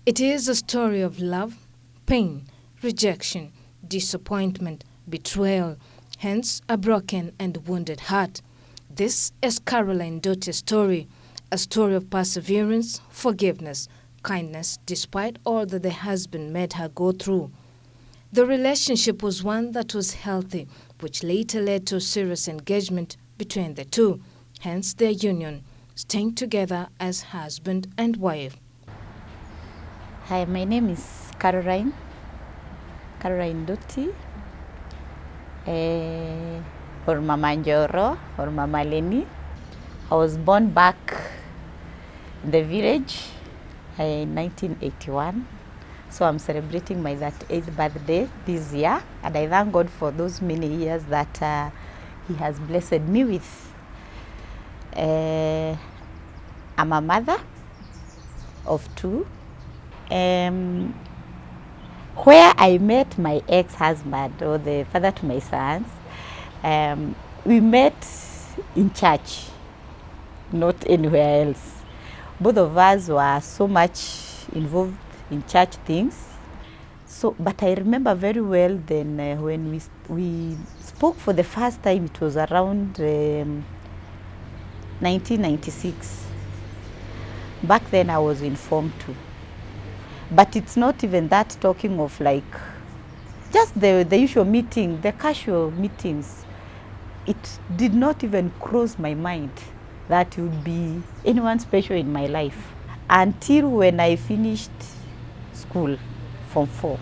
It is a story of love, pain, rejection, disappointment, betrayal, hence a broken and wounded heart. This is Carolyne Ndutis' story, a story of perseverance, forgiveness, kindness, despite all that the husband made her go through. The relationship was one that was healthy, which later led to a serious engagement between the two, hence their union, staying together as husband and wife. Hi, my name is Carolyne Ndutis, or Mama Njoro, or Mama Leni. I was born back in the village in 1981. So I'm celebrating my 38th birthday this year, and I thank God for those many years that He has blessed me with. I'm a mother of two. Where I met my ex-husband, or the father to my sons, we met in church, not anywhere else. Both of us were so much involved in church things. So, but I remember very well then when we spoke for the first time, it was around 1996. Back then I was in Form 2. But it's not even that talking of like just the usual meeting, the casual meetings. It did not even cross my mind that would be anyone special in my life until when I finished school, Form 4.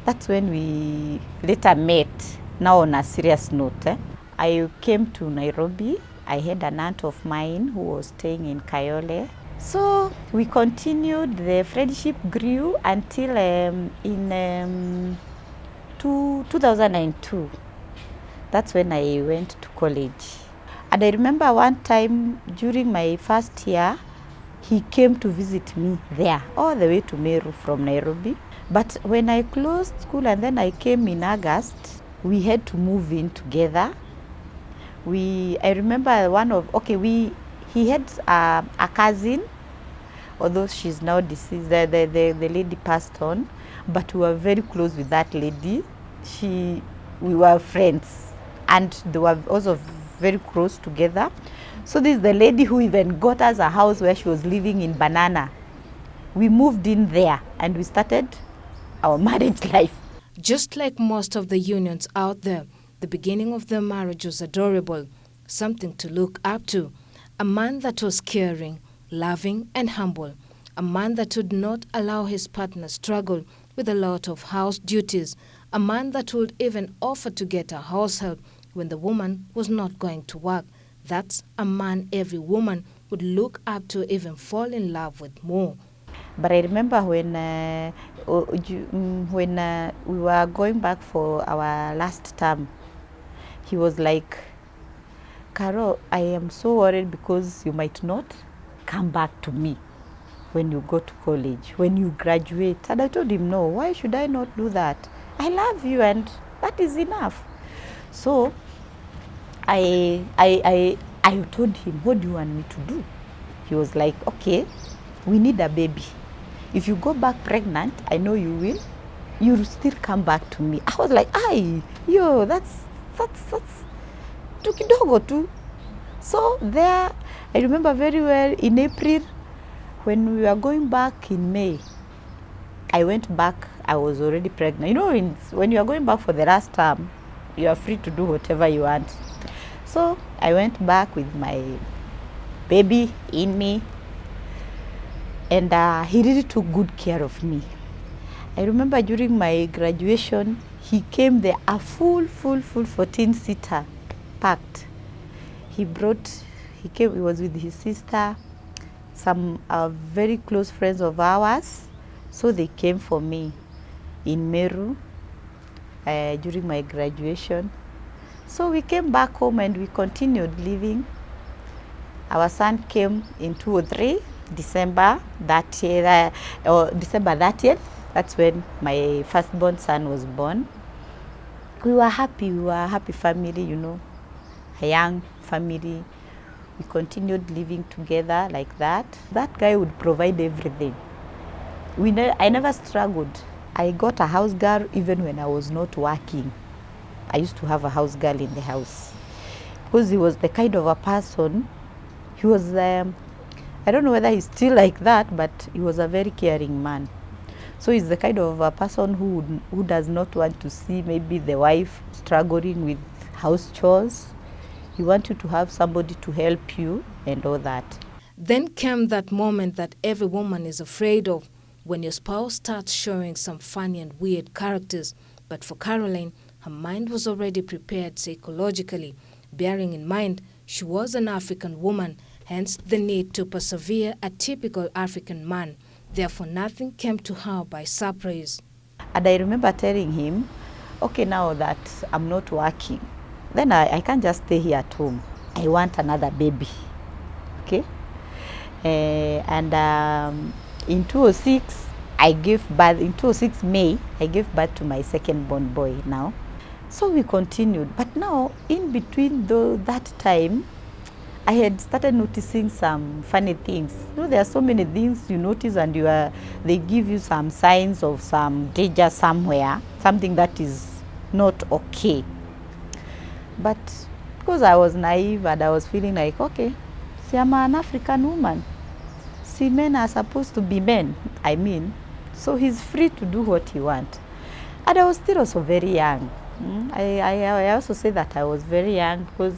That's when we later met, now on a serious note. I came to Nairobi. I had an aunt of mine who was staying in Kayole. So we continued, the friendship grew until in 2002. That's when I went to college. And I remember one time during my first year, he came to visit me there, all the way to Meru from Nairobi. But when I closed school and then I came in August, we had to move in together. I remember he had a cousin, although she's now deceased, the lady passed on, but we were very close with that lady. We were friends, and they were also very close together. So this is the lady who even got us a house where she was living in Banana. We moved in there and we started our marriage life. Just like most of the unions out there, the beginning of their marriage was adorable, something to look up to. A man that was caring, loving and humble. A man that would not allow his partner struggle with a lot of house duties. A man that would even offer to get a house help when the woman was not going to work. That's a man every woman would look up to, even fall in love with more. But I remember when we were going back for our last term, he was like, Caro, I am so worried because you might not come back to me when you go to college, when you graduate. And I told him, no, why should I not do that? I love you and that is enough. So I told him, what do you want me to do? He was like, okay, we need a baby. If you go back pregnant, I know you will, you'll still come back to me. I was like, that's too kidogo too. So there, I remember very well in April, when we were going back in May, I went back, I was already pregnant. You know, when you are going back for the last term, you are free to do whatever you want. So I went back with my baby in me, and he really took good care of me. I remember during my graduation, he came there, a full 14-seater packed. He was with his sister, some very close friends of ours. So they came for me in Meru during my graduation. So we came back home and we continued living. Our son came in 2003, December 30th. That's when my firstborn son was born. We were a happy family, you know, a young family. We continued living together like that. That guy would provide everything. I never struggled. I got a house girl even when I was not working. I used to have a house girl in the house because he was the kind of a person. He was, I don't know whether he's still like that, but he was a very caring man. So he's the kind of a person who does not want to see maybe the wife struggling with house chores. He wants you to have somebody to help you and all that. Then came that moment that every woman is afraid of, when your spouse starts showing some funny and weird characters. But for Carolyne, her mind was already prepared psychologically, bearing in mind she was an African woman, hence the need to persevere a typical African man. Therefore, nothing came to her by surprise. And I remember telling him, okay, now that I'm not working, then I can't just stay here at home. I want another baby, okay? In 2006, I gave birth, in 2006 May, I gave birth to my second born boy now. So we continued, but now in between that time, I had started noticing some funny things. You know, there are so many things you notice and they give you some signs of some danger somewhere, something that is not okay. But because I was naive and I was feeling like, okay, see, I'm an African woman. See, men are supposed to be men, I mean. So he's free to do what he wants. And I was still also very young. I also say that I was very young because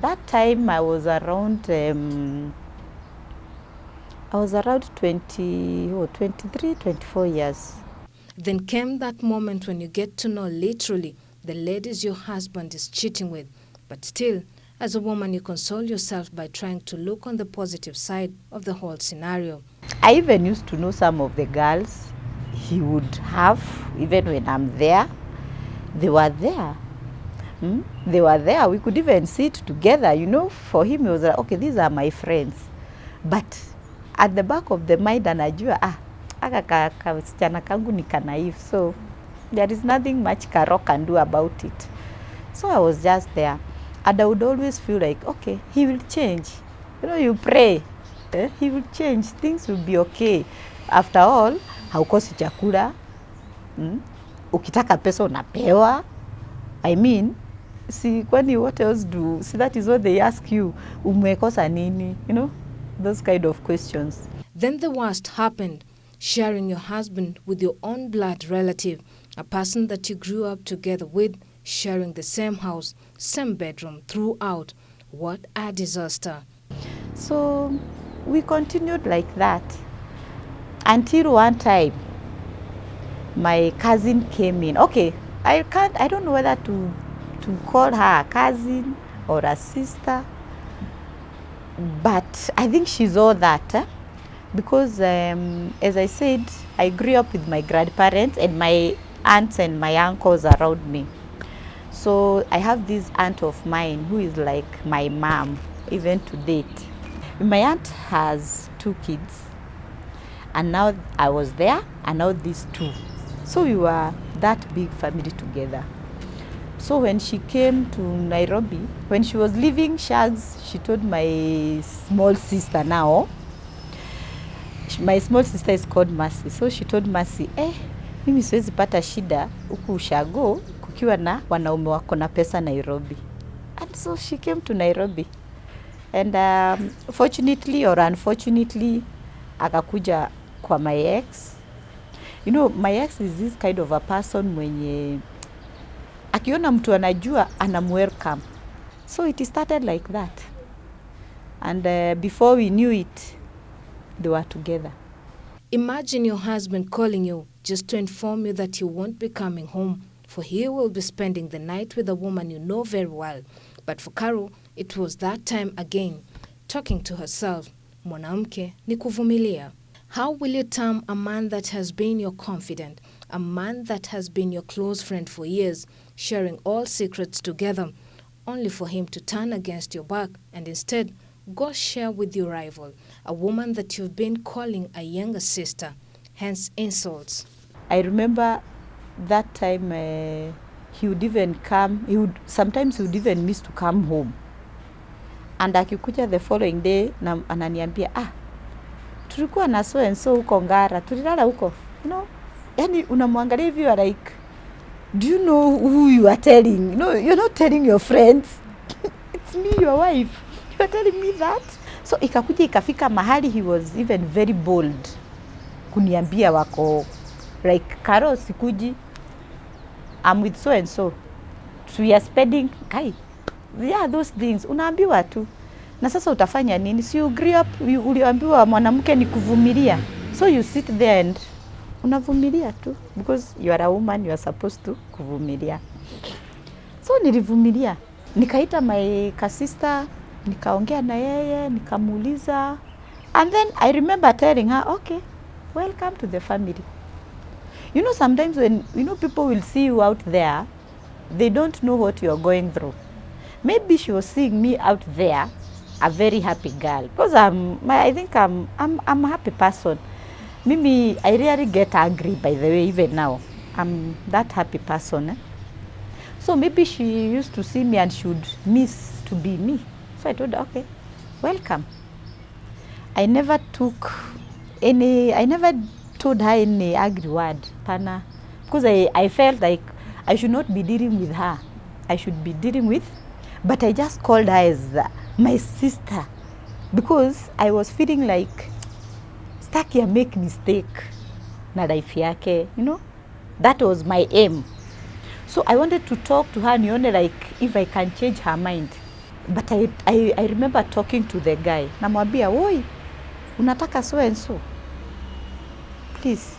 that time I was around 23, 24 years. Then came that moment when you get to know literally the ladies your husband is cheating with. But still, as a woman, you console yourself by trying to look on the positive side of the whole scenario. I even used to know some of the girls he would have, even when I'm there. They were there. They were there. We could even sit together. You know, for him, it was like, okay, these are my friends. But at the back of the mind, anajua, aka kasichana kangu ni kanaive. So there is nothing much Karo can do about it. So I was just there. And I would always feel like, okay, he will change. You know, you pray. He will change. Things will be okay. After all, haukosi chakula. Ukitaka pesa unapewa. I mean, see, kwani what else do? See, that is what they ask you. Umekosa nini? You know, those kind of questions. Then the worst happened, sharing your husband with your own blood relative, a person that you grew up together with, sharing the same house, same bedroom throughout. What a disaster. So we continued like that until one time my cousin came in. Okay, I don't know whether to call her a cousin or a sister, but I think she's all that. Because as I said, I grew up with my grandparents and my aunts and my uncles around me. So I have this aunt of mine who is like my mom, even to date. My aunt has 2 kids, and now I was there, and now these 2. So we were that big family together. So when she came to Nairobi, when she was leaving Shags, she told my small sister now, my small sister is called Mercy. So she told Mercy, mimi siwezi pata shida huku ushago kukiwa na wanaume wako na pesa Nairobi. And so she came to Nairobi. And fortunately or unfortunately, akakuja kwa my ex. You know, my ex is this kind of a person mwenye akiona mtu anajua anamwelcome. So it started like that. And before we knew it, they were together. Imagine your husband calling you just to inform you that he won't be coming home, for he will be spending the night with a woman you know very well. But for Caro, it was that time again, talking to herself. Mwanamke ni kuvumilia. How will you term a man that has been your confidant, a man that has been your close friend for years, sharing all secrets together, only for him to turn against your back and instead go share with your rival, a woman that you've been calling a younger sister, hence insults? I remember that time he would even come, sometimes he would even miss to come home. And akikuja the following day, ananiambia, tulikuwa na so and so huko Ngara, tulilala huko. No, yani unamwangalia hivi, you are like, do you know who you are telling? No, you're not telling your friends. It's me, your wife. You are telling me that. So ikakuja ikafika mahali he was even very bold kuniambia wako like, Caro, sikuji, I'm with so and so, so we are spending kai. Yeah, those things unaambiwa tu. Na sasa utafanya nini? Si you grew up, uliambiwa mwanamke ni kuvumilia. So you sit there and unavumilia tu because you are a woman, you are supposed to kuvumilia. So nilivumilia. Nikaita my sister, nikaongea na yeye, nikamuuliza. And then I remember telling her, okay, welcome to the family. You know, sometimes when, you know, people will see you out there, they don't know what you are going through. Maybe she was seeing me out there, a very happy girl, because I think I'm a happy person. Mimi, I really get angry, by the way, even now. I'm that happy person. Eh? So maybe she used to see me and she would miss to be me. So I told her, okay, welcome. I never told her any angry word, pana, because I felt like I should not be dealing with her. I should be dealing with, but I just called her as my sister, because I was feeling like, staki make mistake na life yake, you know. That was my aim. So I wanted to talk to her nione like if I can change her mind. But I remember talking to the guy. Namwambia, "Oi, unataka so and so. Please,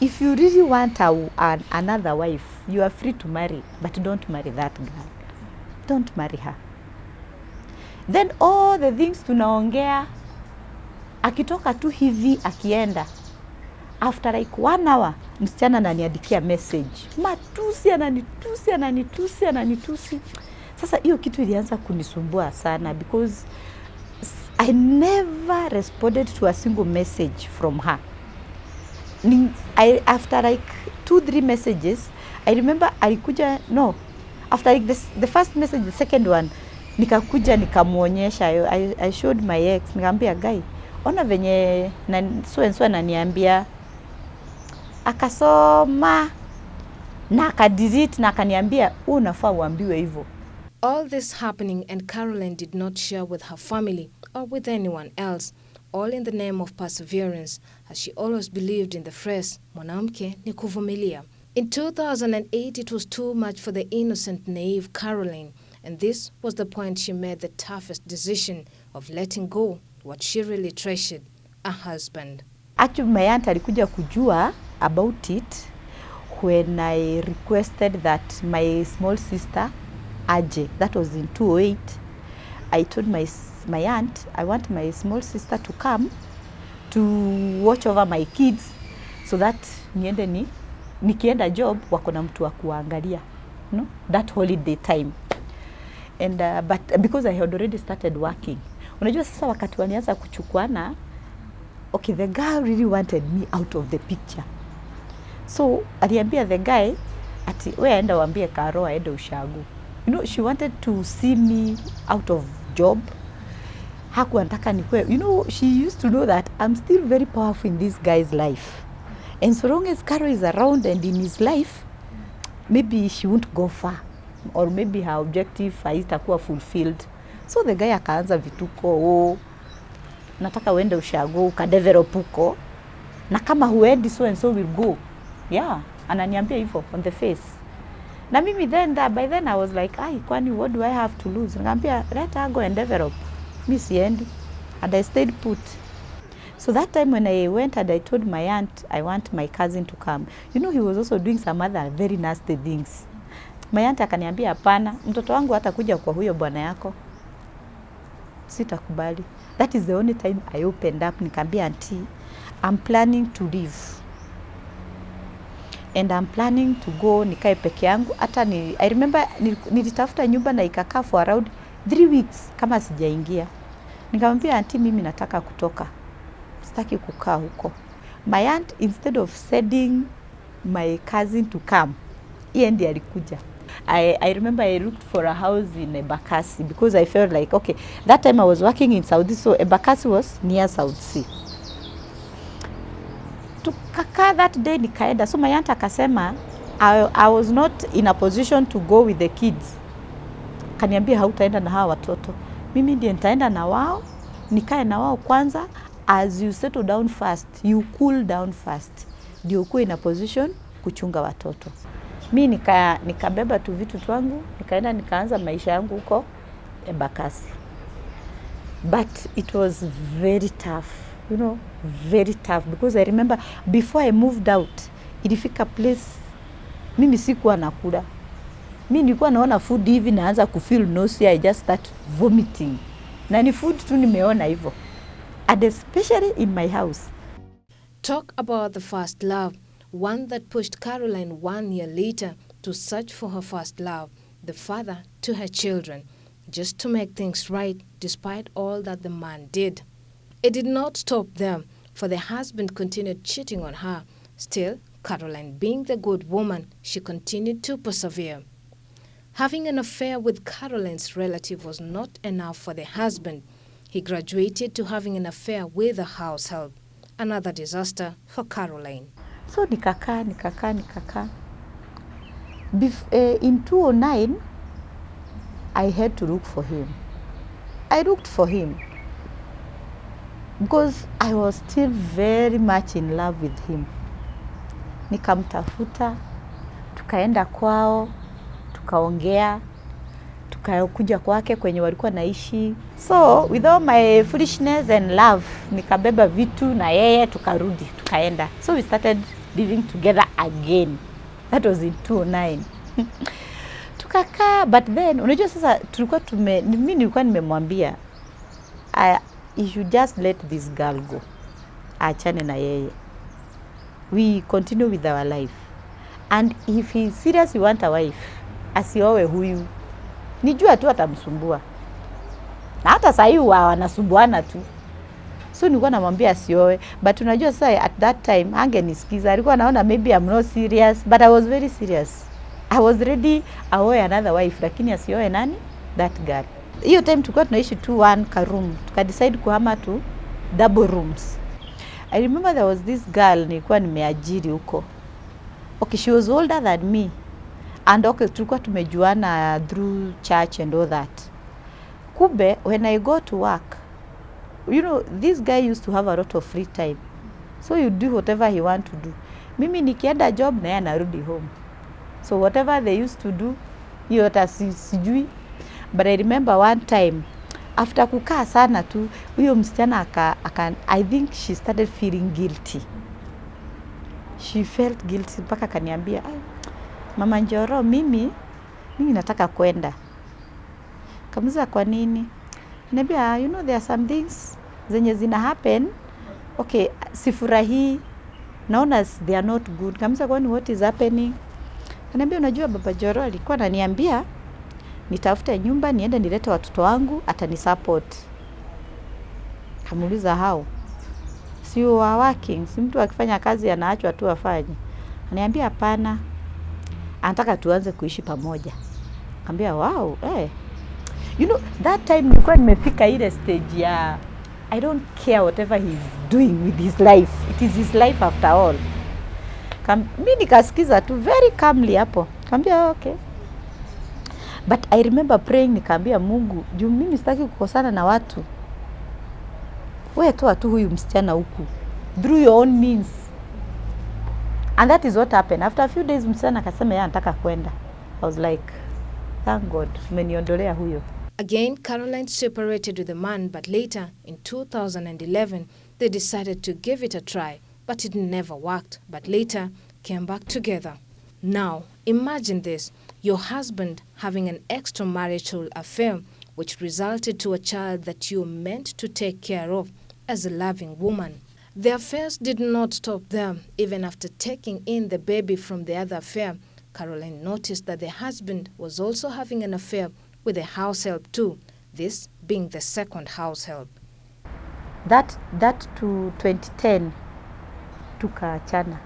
if you really want another wife, you are free to marry, but don't marry that girl. Don't marry her." Then all the things tunaongea, akitoka tu hivi akienda, after like 1 hour, msichana ananiandikia message. Ananitusi. Sasa hiyo kitu ilianza kunisumbua sana because I never responded to a single message from her. After like 2-3 messages, I remember alikuja, no, after like the first message, the second one, nikakuja nikamuonyesha, I showed my ex, nikamwambia, guy, ona venye so and so ananiambia, akasoma na akadelete na akaniambia unafaa uambiwe hivyo. All this happening and Carolyne did not share with her family or with anyone else, all in the name of perseverance, as she always believed in the phrase, Mwanamke ni kuvumilia. In 2008, it was too much for the innocent, naive Carolyne, and this was the point she made the toughest decision of letting go what she really treasured, a husband. Actually, my aunt alikuja kujua about it when I requested that my small sister, Aje, that was in 2008, I told my aunt, I want my small sister to come to watch over my kids so that nikienda job wako na mtu wa kuangalia, no? That holiday time. And but because I had already started working, unajua sasa wakati wanianza kuchukuana, okay, the girl really wanted me out of the picture. So aliambia the guy ati wewe enda waambie Caro aende ushago. You know, she wanted to see me out of job. Haku anataka nikwe. You know, she used to know that I'm still very powerful in this guy's life. And so long as Caro is around and in his life, maybe she won't go far. Or maybe her objective haitakuwa fulfilled. So the guy akaanza vituko, nataka uende ushago, ukadevelop huko. Na kama huendi so and so will go. Yeah, ananiambia hivyo on the face. Na mimi by then I was like, kwani what do I have to lose? Nikamwambia, let her go and develop. Mi siendi. And I stayed put. So that time when I went and I told my aunt, I want my cousin to come. You know, he was also doing some other very nasty things. My aunt akaniambia, hapana, mtoto wangu hatakuja kwa huyo bwana yako. Sitakubali. That is the only time I opened up. Nikamwambia, auntie, I'm planning to leave. And I'm planning to go nikae peke yangu. I remember nilitafuta nyumba na ikakaa for around 3 weeks kama sijaingia. Nikamwambia auntie, mimi nataka kutoka. Sitaki kukaa huko. My aunt, instead of sending my cousin to come, yeye ndiye alikuja. I remember I looked for a house in because I felt like, okay, that time I was working in Saudi, so Embakasi was near South Sea. Tukakaa that day nikaenda. So my aunt akasema I was not in a position to go with the kids. Kaniambia hautaenda na hawa watoto. Mimi ndiye nitaenda na wao, nikae na wao kwanza. As you settle down first, you cool down first. Ndio ukuwe in a position kuchunga watoto. Mimi nikabeba tu vitu twangu, nikaenda nikaanza maisha yangu huko Embakasi. But it was very tough, you know, very tough, because I remember before I moved out, ilifika place mimi sikuwa nakula. Mimi nilikuwa naona food hivi naanza kufeel nausea, I just start vomiting. Na ni food tu nimeona hivyo. And especially in my house. Talk about the first love, one that pushed Carolyne 1 year later to search for her first love, the father to her children, just to make things right despite all that the man did. It did not stop them, for the husband continued cheating on her. Still, Carolyne, being the good woman, she continued to persevere. Having an affair with Carolyne's relative was not enough for the husband. He graduated to having an affair with a house help. Another disaster for Carolyne. So nikakaa. In 2009, I had to look for him. I looked for him because I was still very much in love with him. Nikamtafuta, tukaenda kwao, tukaongea, tukakuja kwake kwenye walikuwa naishi. So with all my foolishness and love, nikabeba vitu na yeye, tukarudi, tukaenda. So we started living together again. That was in 2009. Tukakaa, but then unajua sasa tulikuwa mimi nilikuwa nimemwambia you should just let this girl go. Achane na yeye. We continue with our life. And if he's serious, he want a wife, asiowe huyu. Nijua tu atamsumbua. Na hata sasa hivi wanasumbuana tu. So nilikuwa namwambia asiowe, but unajua sasa at that time hangenisikiza. Alikuwa anaona maybe I'm not serious, but I was very serious. I was ready aoe another wife, lakini asioe nani? That girl. Hiyo time tulikuwa tunaishi 2-1 ka room. Tukadecide kuhama to double rooms. I remember there was this girl nilikuwa nimeajiri huko. Okay, she was older than me. And okay, tulikuwa tumejuana through church and all that. Kube, when I go to work, you know, this guy used to have a lot of free time. So you do whatever he want to do. Mimi nikienda job na yeye anarudi home. So whatever they used to do, hiyo hata sijui. But I remember one time, after kukaa sana tu, huyo msichana I think she started feeling guilty. She felt guilty mpaka kaniambia, Mama Njoro, mimi nataka kwenda. Kamuza kwa nini? Niambia, you know, there are some things zenye zina happen. Okay, sifurahi. Naona they are not good. Kamuza kwani what is happening? Kaniambia, unajua Baba Njoro alikuwa ananiambia nitafute nyumba niende nilete watoto wangu atanisupport. Kamuuliza how? Si you are working, si mtu akifanya kazi anaachwa tu afanye. Ananiambia hapana. Anataka tuanze kuishi pamoja. Nikamwambia wow, You know, that time nilikuwa nimefika ile stage ya I don't care whatever he's doing with his life. It is his life after all. Mimi nikasikiza tu very calmly hapo. Nikamwambia okay. But I remember praying, nikamwambia Mungu, juu mimi sitaki kukosana na watu. Wewe toa tu huyu msichana huku through your own means. And that is what happened. After a few days msichana akasema yeye anataka kwenda. I was like, thank God, umeniondolea huyo. Again, Carolyne separated with the man, but later, in 2011, they decided to give it a try, but it never worked, but later came back together. Now, imagine this, your husband having an extramarital affair, which resulted to a child that you meant to take care of as a loving woman. The affairs did not stop them. Even after taking in the baby from the other affair, Carolyne noticed that the husband was also having an affair with a house help too, this being the second house help. That to 2010 tukaachana.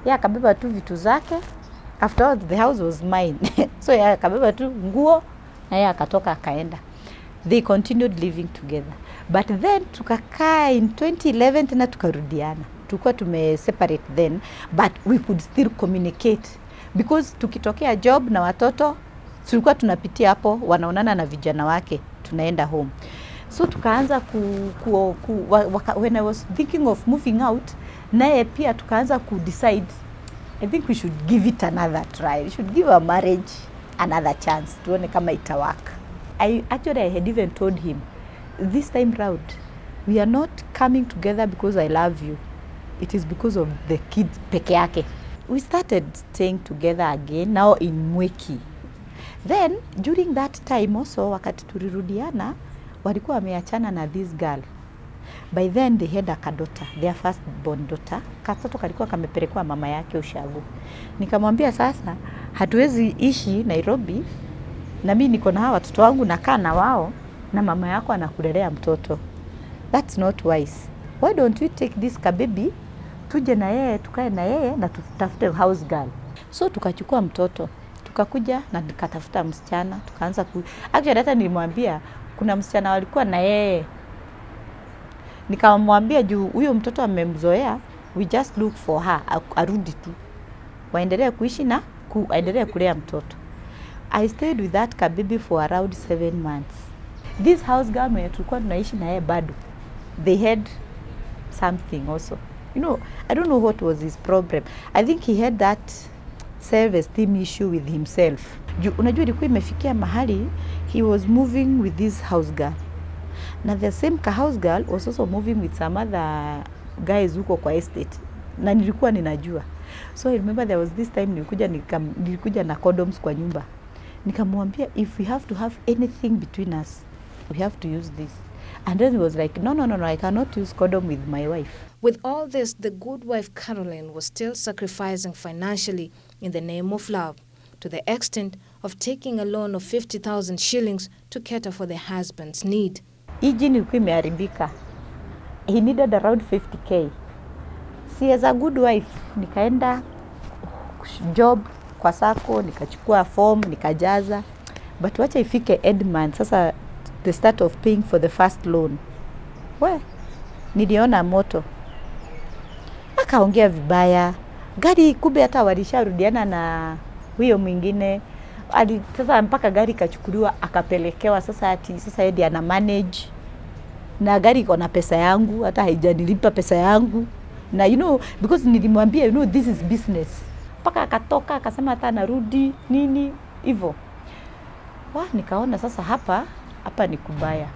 Yeah, akabeba tu vitu zake. After all, the house was mine. So yeah, akabeba tu nguo na yeye akatoka akaenda. They continued living together. But then tukakaa in 2011 tena tukarudiana. tulikuwa separate then, but we could still communicate because tukitokea job na watoto tulikuwa tunapitia hapo, wanaonana na vijana wake, tunaenda home. So tukaanza when I was thinking of moving out, naye pia tukaanza decide, I think we should give it another try. We should give our marriage another chance, tuone kama ita work. I had even told him, this time round, we are not coming together because I love you. It is because of the kids peke yake. We started staying together again, now in Mweki. Then, during that time also, wakati tulirudiana, walikuwa wameachana na this girl. By then, they had a kadota, their first born daughter. Katoto kalikuwa kamepelekwa mama yake ushago. Nikamwambia sasa, hatuwezi ishi Nairobi, na mimi niko na hawa watoto wangu nakaa na wao, na mama yako anakulelea mtoto. That's not wise. Why don't we take this baby, tuje na yeye, tukae na yeye, na tutafute house girl. So tukachukua mtoto, tukakuja na nikatafuta msichana, tukaanza actually hata nilimwambia kuna msichana walikuwa na yeye. Nikamwambia juu huyo mtoto amemzoea, we just look for her, arudi tu. Waendelee kuishi na aendelee kulea mtoto. I stayed with that baby for around 7 months. This house girl mwenye tulikuwa tunaishi na yeye bado, they had something also. You know, I don't know what was his problem. I think he had that self-esteem issue with himself. Unajua ilikuwa imefikia mahali, he was moving with this house girl. Na the same house girl was also moving with some other guys huko kwa estate. Na nilikuwa ninajua. So I remember there was this time nilikuja na condoms kwa nyumba. Nikamwambia, if we have to have anything between us, we have to use this. And then he was like, no, I cannot use condom with my wife. With all this, the good wife Carolyne was still sacrificing financially in the name of love, to the extent of taking a loan of 50,000 shillings to cater for the husband's need. Engine ilikuwa imeharibika. He needed around 50k. See, as a good wife, nikaenda job kwa sako, nikachukua form, nikajaza. But wacha ifike end month, sasa the start of paying for the first loan. Niliona moto. Akaongea vibaya. Gari kumbe hata walisharudiana na huyo mwingine. Sasa mpaka gari kachukuliwa akapelekewa, sasa yeye ana manage. Na gari iko na pesa yangu, hata haijanilipa pesa yangu. Na because nilimwambia, this is business. Mpaka akatoka akasema hata narudi nini hivyo. Nikaona sasa hapa ni kubaya.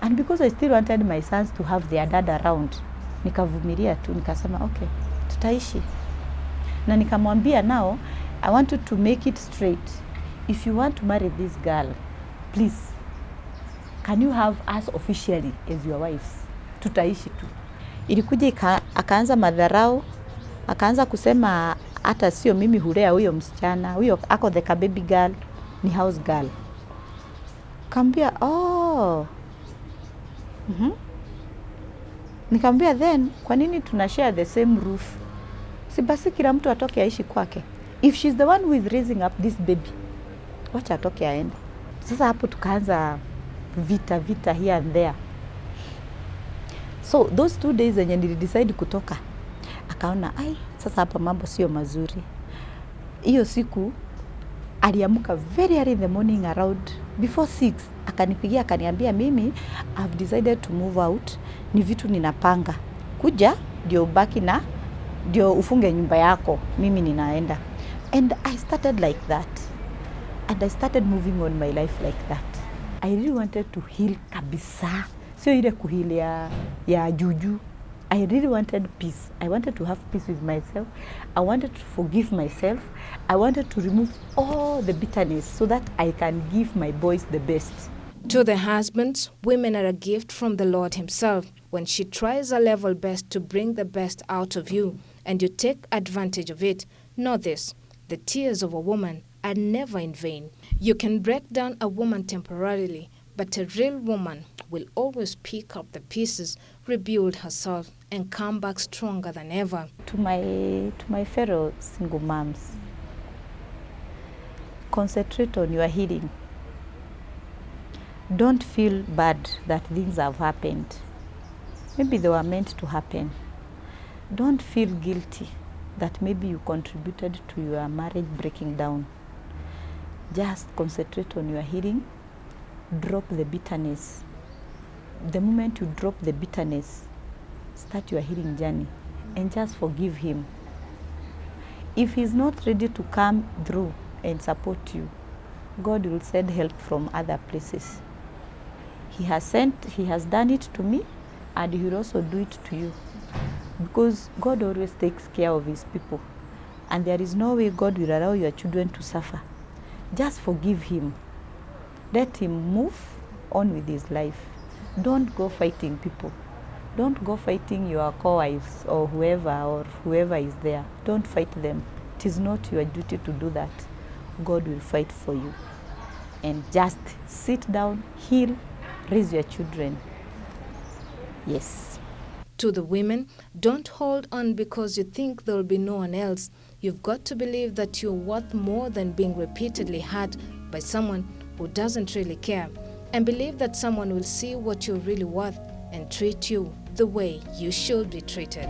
And because I still wanted my sons to have their dad around, nikavumilia tu, nikasema okay, tutaishi. Na nikamwambia, now I want you to make it straight. If you want to marry this girl, please, can you have us officially as your wives? Tutaishi tu. Ilikuja akaanza madharau, akaanza kusema hata sio mimi hulea huyo msichana, huyo ako the baby girl, ni house girl. Kambia, Nikamwambia, then kwa nini tunashare the same roof? Si basi kila mtu atoke aishi kwake. If she's the one who is raising up this baby, wacha atoke aende. Sasa hapo tukaanza vita here and there. So those 2 days when nili decide kutoka, akaona sasa hapa mambo sio mazuri. Hiyo siku aliamka very early in the morning around before 6, akanipigia akaniambia, mimi I've decided to move out, ni vitu ninapanga. Kuja ndio ubaki na ndio ufunge nyumba yako, mimi ninaenda. And I started like that. And I started moving on my life like that. I really wanted to heal kabisa. Sio ile kuheal ya juju. I really wanted peace. I wanted to have peace with myself. I wanted to forgive myself. I wanted to remove all the bitterness so that I can give my boys the best. To the husbands, women are a gift from the Lord himself. When she tries her level best to bring the best out of you and you take advantage of it, know this, the tears of a woman are never in vain. You can break down a woman temporarily, but a real woman will always pick up the pieces, rebuild herself, and come back stronger than ever. To my fellow single moms, concentrate on your healing. Don't feel bad that things have happened. Maybe they were meant to happen. Don't feel guilty that maybe you contributed to your marriage breaking down. Just concentrate on your healing. Drop the bitterness. The moment you drop the bitterness, start your healing journey and just forgive him. If he's not ready to come through and support you, God will send help from other places. He has done it to me, and he will also do it to you. Because God always takes care of his people. And there is no way God will allow your children to suffer. Just forgive him. Let him move on with his life. Don't go fighting people. Don't go fighting your co-wives or whoever is there. Don't fight them. It is not your duty to do that. God will fight for you. And just sit down, heal, raise your children. Yes. To the women, don't hold on because you think there will be no one else. You've got to believe that you're worth more than being repeatedly hurt by someone who doesn't really care. And believe that someone will see what you're really worth and treat you the way you should be treated.